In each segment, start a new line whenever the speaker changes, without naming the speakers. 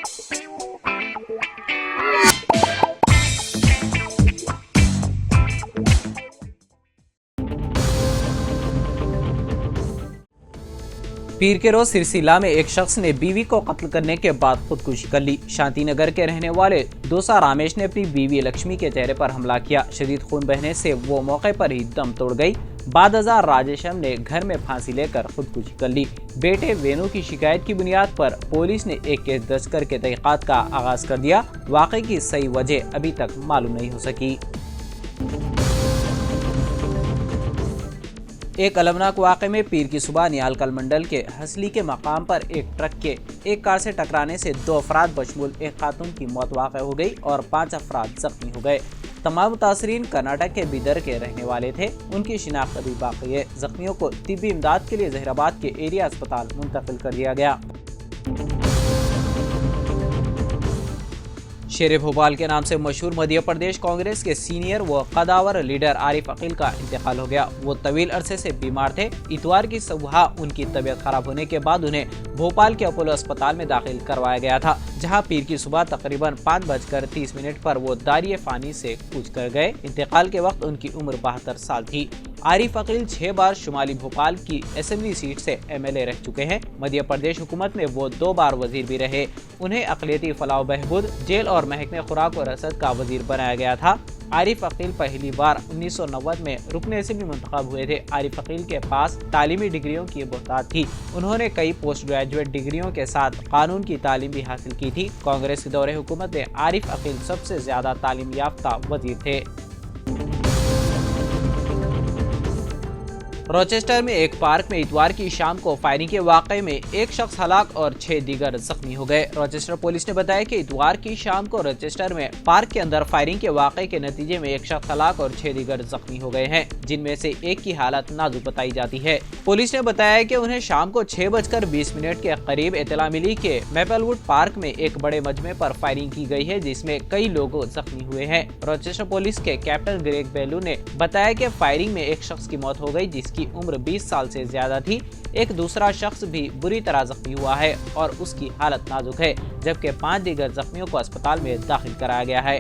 پیر کے روز سرسیلا میں ایک شخص نے بیوی کو قتل کرنے کے بعد خودکشی کر لی۔ شانتی نگر کے رہنے والے دوسا رمیش نے اپنی بیوی لکشمی کے چہرے پر حملہ کیا۔ شدید خون بہنے سے وہ موقع پر ہی دم توڑ گئی۔ بعد ازاں راجیشم نے گھر میں پھانسی لے کر خودکشی کر لی۔ بیٹے وینو کی شکایت کی بنیاد پر پولیس نے ایک کیس درج کر کے تحقیقات کا آغاز کر دیا۔ واقعے کی صحیح وجہ ابھی تک معلوم نہیں ہو سکی۔ ایک المناک واقعے میں پیر کی صبح نیالکل منڈل کے ہسلی کے مقام پر ایک ٹرک کے ایک کار سے ٹکرانے سے 2 افراد بشمول ایک خاتون کی موت واقع ہو گئی اور 5 افراد زخمی ہو گئے۔ تمام متاثرین کرناٹک کے بیدر کے رہنے والے تھے۔ ان کی شناخت ابھی باقی ہے۔ زخمیوں کو طبی امداد کے لیے ظہیر آباد کے ایریا اسپتال منتقل کر دیا گیا۔ شیر بھوپال کے نام سے مشہور مدھیہ پردیش کانگریس کے سینئر و قداور لیڈر عارف عقیل کا انتقال ہو گیا۔ وہ طویل عرصے سے بیمار تھے۔ اتوار کی صبح ان کی طبیعت خراب ہونے کے بعد انہیں بھوپال کے اپولو اسپتال میں داخل کروایا گیا تھا، جہاں پیر کی صبح تقریباً 5:30 پر وہ داریے فانی سے کوچ کر گئے۔ انتقال کے وقت ان کی عمر 72 سال تھی۔ عارف عقیل 6 بار شمالی بھوپال کی اسمبلی سیٹ سے MLA رہ چکے ہیں۔ مدھیہ پردیش حکومت میں وہ 2 بار وزیر بھی رہے۔ انہیں اقلیتی فلاح و بہبود، جیل اور محکمہ خوراک و رسد کا وزیر بنایا گیا تھا۔ عارف عقیل پہلی بار 1990 میں رکن اسمبلی منتخب ہوئے تھے۔ عارف عقیل کے پاس تعلیمی ڈگریوں کی بہتات تھی۔ انہوں نے کئی پوسٹ گریجویٹ ڈگریوں کے ساتھ قانون کی تعلیم بھی حاصل کی تھی۔ کانگریس کے دور حکومت میں عارف عقیل سب سے زیادہ تعلیم یافتہ وزیر تھے۔ روچسٹر میں ایک پارک میں اتوار کی شام کو فائرنگ کے واقعے میں ایک شخص ہلاک اور 6 دیگر زخمی ہو گئے۔ روچسٹر پولیس نے بتایا کہ اتوار کی شام کو روچسٹر میں پارک کے اندر فائرنگ کے واقعے کے نتیجے میں ایک شخص ہلاک اور 6 دیگر زخمی ہو گئے ہیں، جن میں سے ایک کی حالت نازک بتائی جاتی ہے۔ پولیس نے بتایا کہ انہیں شام کو 6:20 کے قریب اطلاع ملی کہ میپل ووڈ پارک میں ایک بڑے مجمع پر فائرنگ کی گئی ہے، جس میں کئی لوگ زخمی ہوئے ہیں۔ روچسٹر پولیس کے کیپٹن گریگ بیلو نے بتایا کہ فائرنگ میں ایک شخص کی موت ہو گئی، جس کی عمر 20 سال سے زیادہ تھی۔ ایک دوسرا شخص بھی بری طرح زخمی ہوا ہے اور اس کی حالت نازک ہے، جبکہ 5 دیگر زخمیوں کو اسپتال میں داخل کرایا گیا ہے۔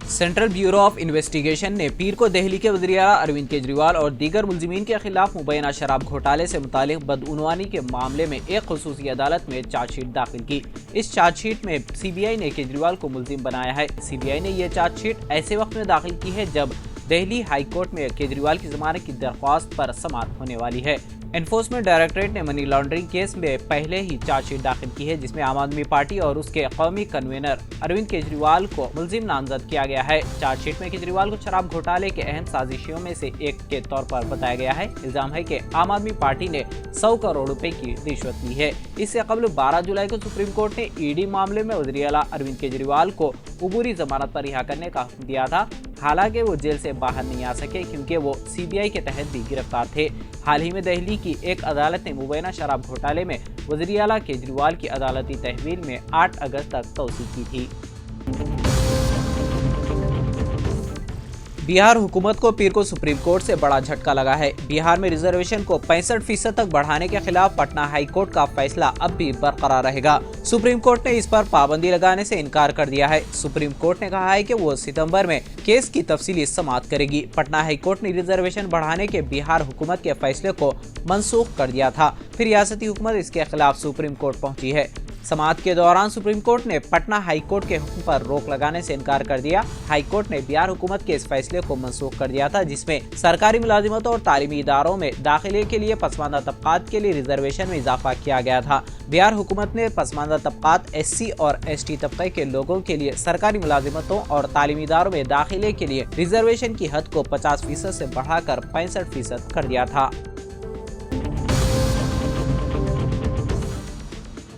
سینٹرل بیورو آف انویسٹیگیشن نے پیر کو دہلی کے وزیر اعلیٰ اروند کیجریوال اور دیگر ملزمین کے خلاف مبینہ شراب گھوٹالے سے متعلق بدعنوانی کے معاملے میں ایک خصوصی عدالت میں چارج شیٹ داخل کی۔ اس چارج شیٹ میں CBI نے کیجریوال کو ملزم بنایا ہے۔ CBI نے یہ چارج شیٹ ایسے وقت میں داخل کی ہے جب دہلی ہائی کورٹ میں کیجریوال کی ضمانت کی درخواست پر سماعت ہونے والی ہے۔ انفورسمنٹ ڈائریکٹریٹ نے منی لانڈرنگ کیس میں پہلے ہی چارج شیٹ داخل کی ہے، جس میں عام آدمی پارٹی اور اس کے قومی کنوینر اروند کیجریوال کو ملزم نامزد کیا گیا ہے۔ چارج شیٹ میں کیجریوال کو شراب گھوٹالے کے اہم سازشیوں میں سے ایک کے طور پر بتایا گیا ہے۔ الزام ہے کہ عام آدمی پارٹی نے 100 کروڑ روپے کی رشوت لی ہے۔ اس سے قبل 12 جولائی کو سپریم کورٹ نے ED معاملے میں وزیر اعلیٰ اروند کیجریوال کو عبوری ضمانت پر رہا کرنے کا حکم دیا تھا، حالانکہ وہ جیل سے باہر نہیں آ سکے کیونکہ وہ CBI کے تحت بھی گرفتار تھے۔ حال ہی میں دہلی کی ایک عدالت نے مبینہ شراب گھوٹالے میں وزیر اعلیٰ کیجریوال کی عدالتی تحویل میں 8 اگست تک توسیع کی تھی۔ بہار حکومت کو پیر کو سپریم کورٹ سے بڑا جھٹکا لگا ہے۔ بہار میں ریزرویشن کو 65% تک بڑھانے کے خلاف پٹنہ ہائی کورٹ کا فیصلہ اب بھی برقرار رہے گا۔ سپریم کورٹ نے اس پر پابندی لگانے سے انکار کر دیا ہے۔ سپریم کورٹ نے کہا ہے کہ وہ ستمبر میں کیس کی تفصیلی سماعت کرے گی۔ پٹنہ ہائی کورٹ نے ریزرویشن بڑھانے کے بہار حکومت کے فیصلے کو منسوخ کر دیا تھا، پھر ریاستی حکومت اس کے خلاف سپریم کورٹ پہنچی ہے۔ سماعت کے دوران سپریم کورٹ نے پٹنہ ہائی کورٹ کے حکم پر روک لگانے سے انکار کر دیا۔ ہائی کورٹ نے بہار حکومت کے اس فیصلے کو منسوخ کر دیا تھا، جس میں سرکاری ملازمتوں اور تعلیمی اداروں میں داخلے کے لیے پسماندہ طبقات کے لیے ریزرویشن میں اضافہ کیا گیا تھا۔ بہار حکومت نے پسماندہ طبقات SC اور ST طبقے کے لوگوں کے لیے سرکاری ملازمتوں اور تعلیمی اداروں میں داخلے کے لیے ریزرویشن کی حد کو 50% سے بڑھا کر 65% کر دیا تھا۔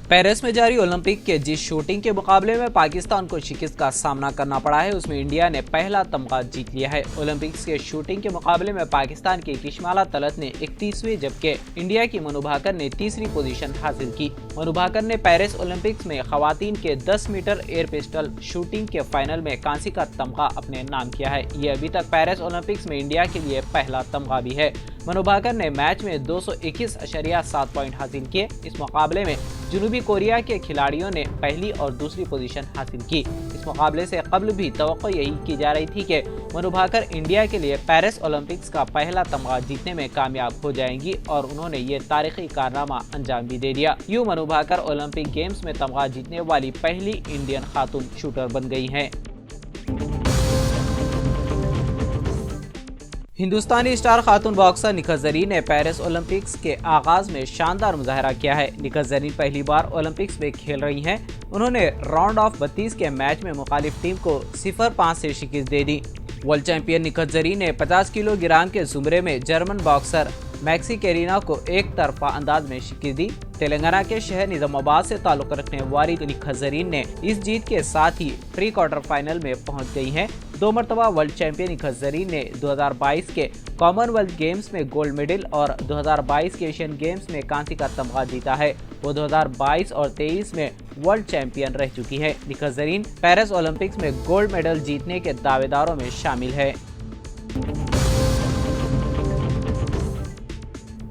پیرس میں جاری اولمپک کے جس شوٹنگ کے مقابلے میں پاکستان کو شکست کا سامنا کرنا پڑا ہے، اس میں انڈیا نے پہلا تمغہ جیت لیا ہے۔ اولمپکس کے شوٹنگ کے مقابلے میں پاکستان کی کشمالا طلعت نے 31ویں جبکہ انڈیا کی منو بھاکر نے تیسری پوزیشن حاصل کی۔ منو بھاکر نے پیرس اولمپکس میں خواتین کے 10 میٹر ایئر پسٹل شوٹنگ کے فائنل میں کانسی کا تمغہ اپنے نام کیا ہے۔ یہ ابھی تک پیرس اولمپکس میں انڈیا کے لیے پہلا تمغہ بھی ہے۔ منو بھاکر نے میچ میں 221.7 پوائنٹ حاصل کیے۔ اس مقابلے میں جنوبی کوریا کے کھلاڑیوں نے پہلی اور دوسری پوزیشن حاصل کی۔ اس مقابلے سے قبل بھی توقع یہی کی جا رہی تھی کہ منو بھاکر انڈیا کے لیے پیرس اولمپکس کا پہلا تمغہ جیتنے میں کامیاب ہو جائیں گی اور انہوں نے یہ تاریخی کارنامہ انجام بھی دے دیا۔ یوں منو بھاکر اولمپک گیمز میں تمغہ جیتنے والی پہلی انڈین خاتون شوٹر بن گئی ہیں۔ ہندوستانی اسٹار خاتون باکسر نکھت زرین نے پیرس اولمپکس کے آغاز میں شاندار مظاہرہ کیا ہے۔ نکھت زرین پہلی بار اولمپکس میں کھیل رہی ہیں۔ انہوں نے راؤنڈ آف 32 کے میچ میں مخالف ٹیم کو 0-5 سے شکست دے دی۔ ورلڈ چیمپئن نکھت زرین نے 50 کلو گرام کے زمرے میں جرمن باکسر میکسی کیرینا کو ایک طرفہ انداز میں شکست دی۔ تلنگانہ کے شہر نظام آباد سے تعلق رکھنے والی نکھت زرین نے اس جیت کے ساتھ ہی پری کوارٹر فائنل میں پہنچ گئی ہیں۔ 2 مرتبہ ورلڈ چیمپئن نکھت زرین نے 2022 کے کامن ویلتھ گیمز میں گولڈ میڈل اور 2022 کے ایشین گیمز میں کانسی کا تمغہ جیتا ہے۔ وہ 2022 اور 2023 میں ورلڈ چیمپئن رہ چکی ہے۔ نکھت زرین پیرس اولمپکس میں گولڈ میڈل جیتنے کے دعوے داروں میں شامل ہے۔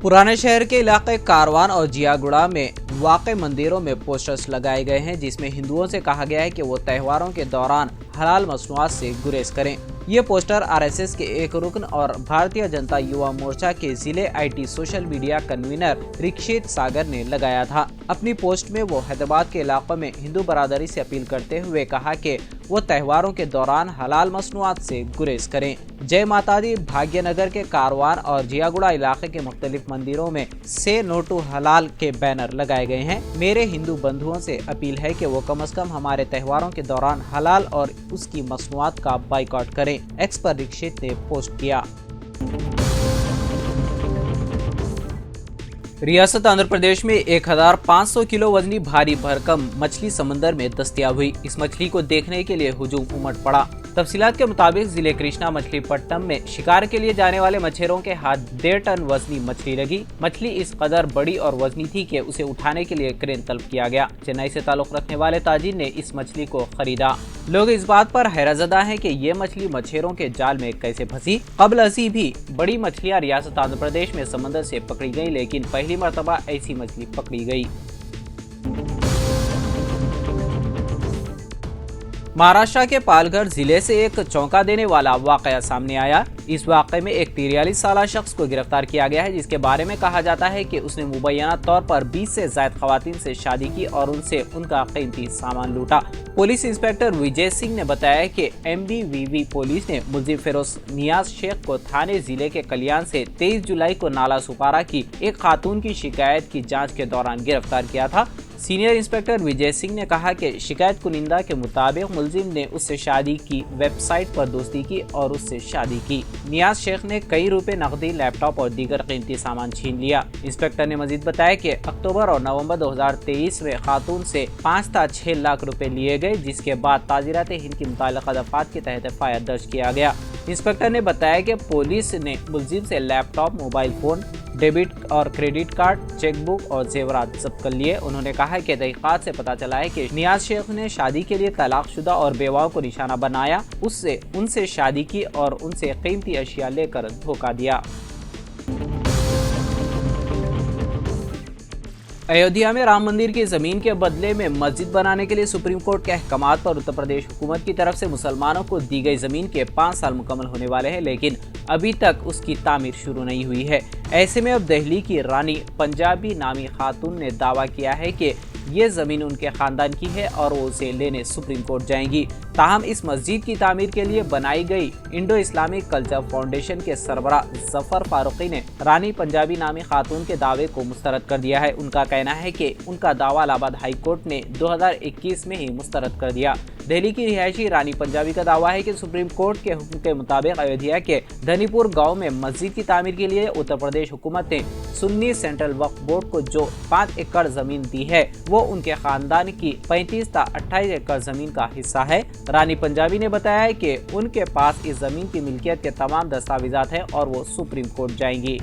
پرانے شہر کے علاقے کاروان اور جیا گڑا میں واقع مندروں میں پوسٹرز لگائے گئے ہیں جس میں ہندوؤں سے کہا گیا ہے کہ وہ تہواروں کے دوران حلال مصنوعات سے گریز کریں۔ یہ پوسٹر RSS کے ایک رکن اور بھارتیہ جنتا یووا مورچہ کے ضلع IT سوشل میڈیا کنوینر رکشیت ساگر نے لگایا تھا۔ اپنی پوسٹ میں وہ حیدرآباد کے علاقوں میں ہندو برادری سے اپیل کرتے ہوئے کہا کہ وہ تہواروں کے دوران حلال مصنوعات سے گریز کریں۔ جے ماتا دی بھاگیہ نگر کے کاروان اور جیا گڑا علاقے کے مختلف مندروں میں سے نو ٹو حلال کے بینر لگائے گئے ہیں۔ میرے ہندو بندھوؤں سے اپیل ہے کہ وہ کم از کم ہمارے تہواروں کے دوران حلال اور اس کی مصنوعات کا بائیکاٹ کریں، ایکس پر رکشیت نے پوسٹ کیا۔ ریاست آندھرا پردیش میں 1500 کلو وزنی بھاری بھرکم مچھلی سمندر میں دستیاب ہوئی۔ اس مچھلی کو دیکھنے کے لیے ہجوم امٹ پڑا۔ تفصیلات کے مطابق ضلع کرشنا مچھلی پٹنم میں شکار کے لیے جانے والے مچھیروں کے ہاتھ 1.5 ٹن وزنی مچھلی لگی۔ مچھلی اس قدر بڑی اور وزنی تھی کہ اسے اٹھانے کے لیے کرین طلب کیا گیا۔ چنئی سے تعلق رکھنے والے تاجر نے اس مچھلی کو خریدا۔ لوگ اس بات پر حیرت زدہ ہیں کہ یہ مچھلی مچھیروں کے جال میں کیسے پھنسی۔ قبل ازیں بھی بڑی مچھلیاں ریاست آندھرا پردیش میں سمندر سے پکڑی گئی، لیکن پہلی مرتبہ ایسی مچھلی پکڑی گئی۔ مہاراشٹر کے پالگھر ضلع سے ایک چونکا دینے والا واقعہ سامنے آیا۔ اس واقعے میں ایک 43 سالہ شخص کو گرفتار کیا گیا ہے جس کے بارے میں کہا جاتا ہے کہ اس نے مبینہ طور پر 20 سے زائد خواتین سے شادی کی اور ان سے ان کا قیمتی سامان لوٹا۔ پولیس انسپکٹر وجے سنگھ نے بتایا کہ MBVV پولیس نے ملزم فیروز نیاز شیخ کو تھانے ضلع کے کلیان سے 23 جولائی کو نالا سپارہ کی ایک خاتون کی شکایت کی جانچ کے دوران گرفتار کیا تھا۔ سینئر انسپکٹر وجے سنگھ نے کہا کہ شکایت کنندہ کے مطابق ملزم نے اس سے شادی کی ویب سائٹ پر دوستی کی اور اس سے شادی کی۔ نیاز شیخ نے کئی روپے نقدی، لیپ ٹاپ اور دیگر قیمتی سامان چھین لیا۔ انسپکٹر نے مزید بتایا کہ اکتوبر اور نومبر 2023 میں خاتون سے 5 تا 6 لاکھ روپے لیے گئے، جس کے بعد تعزیرات ہند کی متعلقہ دفعات کے تحت FIR درج کیا گیا۔ انسپکٹر نے بتایا کہ پولیس نے ملزم سے لیپ ٹاپ، موبائل فون، ڈیبٹ اور کریڈٹ کارڈ، چیک بک اور زیورات ضبط کر لیے۔ انہوں نے کہا کہ تحقیقات سے پتہ چلا ہے کہ نیاز شیخ نے شادی کے لیے طلاق شدہ اور بیواؤں کو نشانہ بنایا، ان سے شادی کی اور ان سے قیمتی اشیاء لے کر دھوکہ دیا۔ ایودھیا میں رام مندر کی زمین کے بدلے میں مسجد بنانے کے لیے سپریم کورٹ کے احکامات پر اتر پردیش حکومت کی طرف سے مسلمانوں کو دی گئی زمین کے 5 سال مکمل ہونے والے ہیں، لیکن ابھی تک اس کی تعمیر شروع نہیں ہوئی ہے۔ ایسے میں اب دہلی کی رانی پنجابی نامی خاتون نے دعویٰ کیا ہے کہ یہ زمین ان کے خاندان کی ہے اور وہ اسے لینے سپریم کورٹ جائیں گی۔ تاہم اس مسجد کی تعمیر کے لیے بنائی گئی انڈو اسلامک کلچر فاؤنڈیشن کے سربراہ ظفر فاروقی نے رانی پنجابی نامی خاتون کے دعوے کو مسترد کر دیا ہے۔ ان کا کہنا ہے کہ ان کا دعویٰ الہ آباد ہائی کورٹ نے 2021 میں ہی مسترد کر دیا۔ دہلی کی رہائشی رانی پنجابی کا دعویٰ ہے کہ سپریم کورٹ کے حکم کے مطابق ایودھیا کے دھنی پور گاؤں میں مسجد کی تعمیر کے لیے اتر پردیش حکومت نے سنی سینٹرل وقف بورڈ کو جو 5 ایکڑ زمین دی ہے وہ ان کے خاندان کی 35 تا 28 ایکڑ زمین کا حصہ ہے۔ رانی پنجابی نے بتایا کہ ان کے پاس اس زمین کی ملکیت کے تمام دستاویزات ہیں اور وہ سپریم کورٹ جائیں گی۔